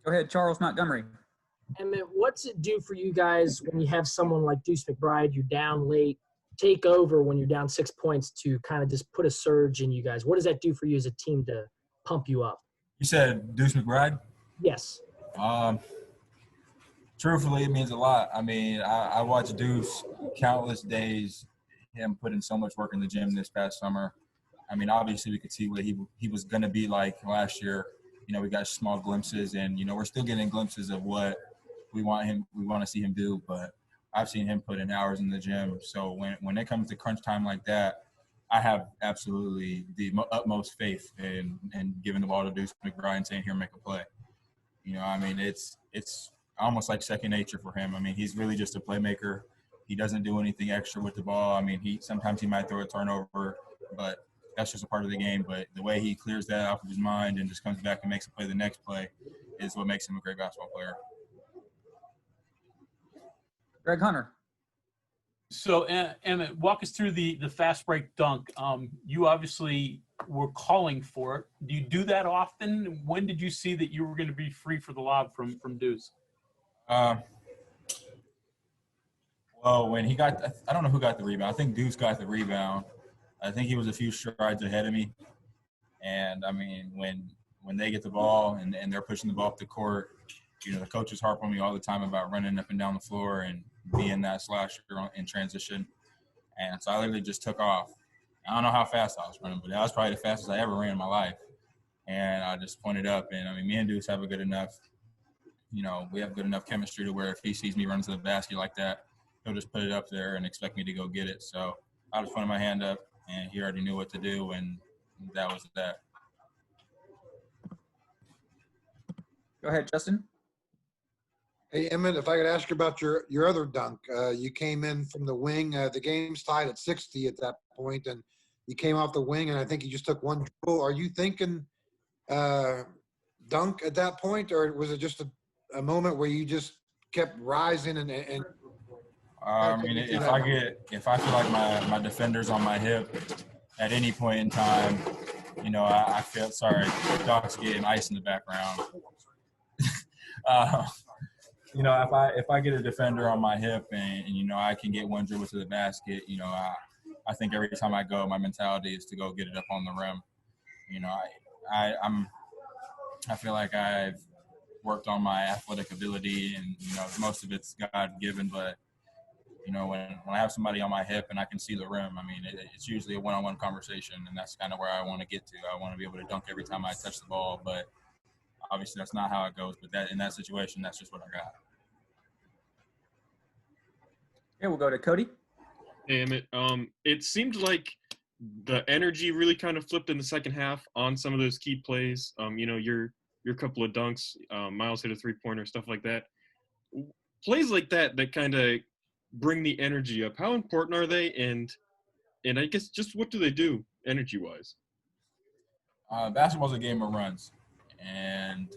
Go ahead, Charles Montgomery. Emmitt, what's it do for you guys when you have someone like Deuce McBride, you're down late, take over when you're down 6 points to kind of just put a surge in you guys? What does that do for you as a team to pump you up? You said Deuce McBride? Yes. Truthfully, it means a lot. I mean, I watched Deuce countless days, him put in so much work in the gym this past summer. I mean, obviously we could see what he was going to be like last year. You know, we got small glimpses, and, you know, we're still getting glimpses of what we want to see him do. But I've seen him put in hours in the gym. So when it comes to crunch time like that, I have absolutely the utmost faith in giving the ball to Deuce McBride and saying, here, make a play. You know, I mean, it's almost like second nature for him. I mean, he's really just a playmaker. He doesn't do anything extra with the ball. I mean, sometimes he might throw a turnover, but that's just a part of the game. But the way he clears that off of his mind and just comes back and makes a play the next play is what makes him a great basketball player. Greg Hunter. So, Emmitt, walk us through the fast break dunk. You obviously were calling for it. Do you do that often? When did you see that you were going to be free for the lob from Deuce? Well, when he got – I don't know who got the rebound. I think Deuce got the rebound. I think he was a few strides ahead of me. And, I mean, when they get the ball and they're pushing the ball up the court, you know, the coaches harp on me all the time about running up and down the floor and being that slasher in transition. And so I literally just took off. I don't know how fast I was running, but that was probably the fastest I ever ran in my life. And I just pointed up. And, I mean, me and Deuce have a good enough – you know, we have good enough chemistry to where if he sees me run to the basket like that, he'll just put it up there and expect me to go get it. So I just pointed my hand up, and he already knew what to do, and that was that. Go ahead, Justin. Hey, Emmitt, if I could ask you about your other dunk. You came in from the wing. The game's tied at 60 at that point, and you came off the wing, and I think you just took one dribble. Are you thinking dunk at that point, or was it just a moment where you just kept rising and I mean, if I feel like my defender's on my hip at any point in time, you know, I feel sorry. Doc's getting ice in the background. You know, if I get a defender on my hip and you know I can get one dribble to the basket, you know, I think every time I go, my mentality is to go get it up on the rim. You know, I feel like I've worked on my athletic ability, and you know most of it's God-given. But you know when I have somebody on my hip and I can see the rim, I mean it's usually a one-on-one conversation, and that's kind of where I want to get to. I want to be able to dunk every time I touch the ball, but obviously that's not how it goes. But in that situation, that's just what I got. Okay, we'll go to Cody. Hey, Emmitt. It seemed like the energy really kind of flipped in the second half on some of those key plays. You know, your couple of dunks, Miles hit a three-pointer, stuff like that. Plays like that kind of bring the energy up. How important are they? And I guess just what do they do energy-wise? Basketball's a game of runs, and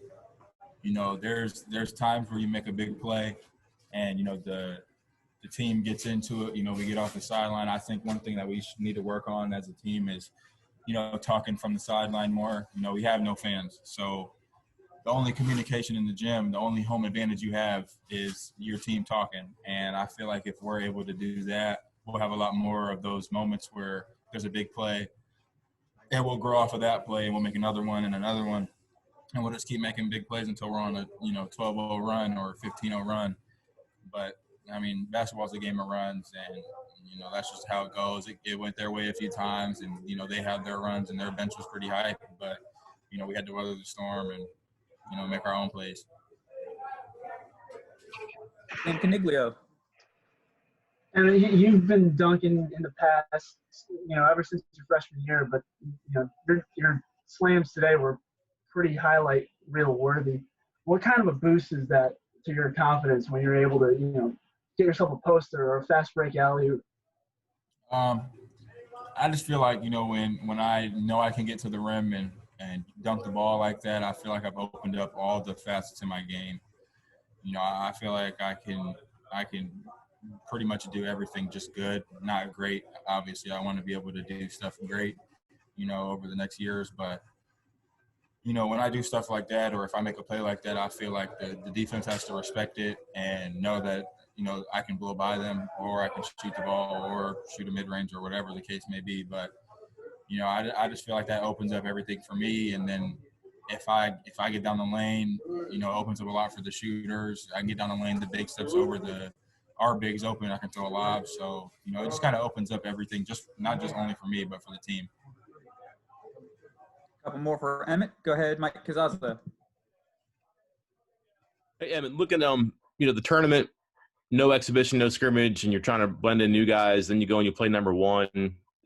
you know there's times where you make a big play, and you know the team gets into it. You know, we get off the sideline. I think one thing that we need to work on as a team is, you know, talking from the sideline more. You know, we have no fans, so the only communication in the gym, the only home advantage you have is your team talking. And I feel like if we're able to do that, we'll have a lot more of those moments where there's a big play, and we'll grow off of that play, and we'll make another one and another one, and we'll just keep making big plays until we're on a 12-0 run or 15-0 run. But I mean, basketball's a game of runs, and you know that's just how it goes. It went their way a few times, and you know they had their runs, and their bench was pretty high. But you know we had to weather the storm and you know make our own plays. And Caniglio. And you've been dunking in the past, you know, ever since your freshman year. But you know your slams today were pretty highlight reel worthy. What kind of a boost is that to your confidence when you're able to, you know, get yourself a poster or a fast break alley-oop? I just feel like, you know, when I know I can get to the rim and dunk the ball like that, I feel like I've opened up all the facets in my game. You know, I feel like I can pretty much do everything just good, not great. Obviously, I want to be able to do stuff great, you know, over the next years. But, you know, when I do stuff like that, or if I make a play like that, I feel like the defense has to respect it and know that, you know, I can blow by them, or I can shoot the ball or shoot a mid-range or whatever the case may be. But, you know, I just feel like that opens up everything for me. And then if I get down the lane, you know, it opens up a lot for the shooters. I can get down the lane, the big steps over, our bigs open, I can throw a lob. So, you know, it just kind of opens up everything, just not just only for me, but for the team. Couple more for Emmitt. Go ahead, Mike Kazaza. Hey, Evan, look at you know, the tournament, no exhibition, no scrimmage, and you're trying to blend in new guys. Then you go and you play number one.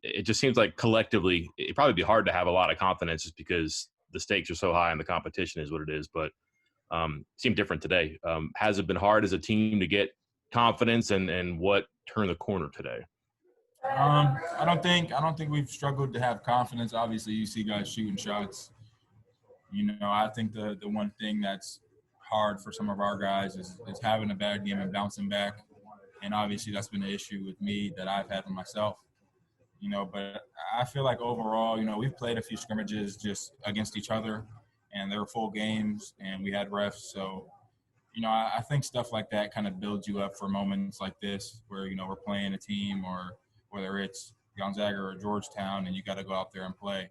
It just seems like collectively, it'd probably be hard to have a lot of confidence just because the stakes are so high and the competition is what it is. But it seemed different today. Has it been hard as a team to get confidence, and what turned the corner today? I don't think we've struggled to have confidence. Obviously, you see guys shooting shots. You know, I think the one thing that's hard for some of our guys is having a bad game and bouncing back. And obviously that's been an issue with me that I've had with myself. You know, but I feel like overall, you know, we've played a few scrimmages just against each other, and they were full games, and we had refs. So, you know, I think stuff like that kind of builds you up for moments like this where, you know, we're playing a team, or whether it's Gonzaga or Georgetown, and you got to go out there and play.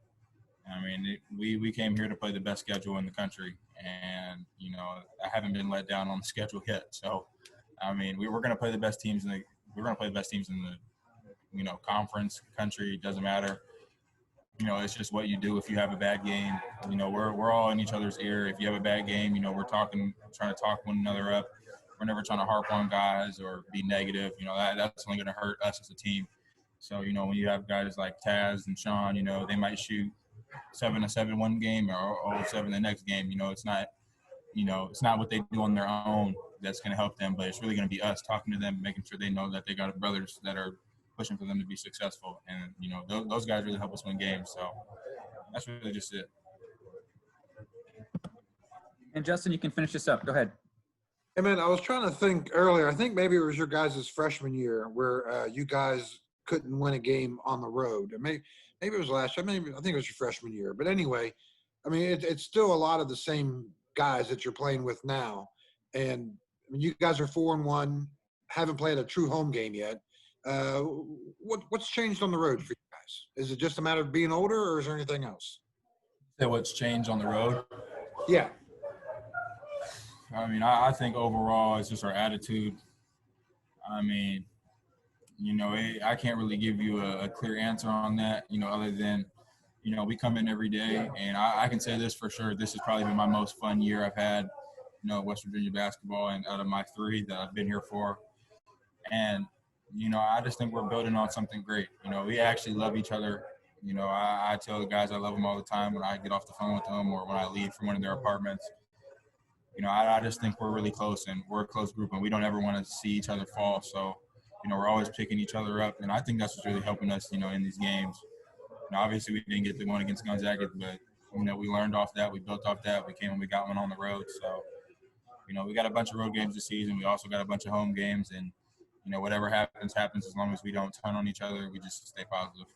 I mean, we came here to play the best schedule in the country, and, you know, I haven't been let down on the schedule yet. So, I mean, we're going to play the best teams in the you know, conference, country, doesn't matter. You know, it's just what you do if you have a bad game. You know, we're all in each other's ear. If you have a bad game, you know, we're trying to talk one another up. We're never trying to harp on guys or be negative. You know, that's only going to hurt us as a team. So, you know, when you have guys like Taz and Sean, you know, they might shoot 7-7 one game or 0-7 the next game. You know, it's not what they do on their own that's going to help them, but it's really going to be us talking to them, making sure they know that they got brothers that are pushing for them to be successful. And, you know, those guys really help us win games. So that's really just it. And Justin, you can finish this up. Go ahead. Hey, man, I was trying to think earlier. I think maybe it was your guys' freshman year where you guys couldn't win a game on the road. Maybe it was last year. I think it was your freshman year. But anyway, I mean, it's still a lot of the same guys that you're playing with now. And I mean, you guys are 4-1, haven't played a true home game yet. What's changed on the road for you guys? Is it just a matter of being older, or is there anything else? Say what's changed on the road? Yeah. I mean, I think overall it's just our attitude. I mean, you know, I can't really give you a clear answer on that, you know, other than, you know, we come in every day, and I can say this for sure. This has probably been my most fun year I've had, you know, West Virginia basketball, and out of my 3 that I've been here for. And, you know, I just think we're building on something great. You know, we actually love each other. You know, I tell the guys I love them all the time when I get off the phone with them or when I leave from one of their apartments. You know, I just think we're really close, and we're a close group, and we don't ever want to see each other fall. So, you know, we're always picking each other up, and I think that's what's really helping us, you know, in these games. You know, obviously we didn't get the one against Gonzaga, but, you know, we learned off that. We built off that. We got one on the road. So, you know, we got a bunch of road games this season. We also got a bunch of home games, and, you know, whatever happens, as long as we don't turn on each other. We just stay positive.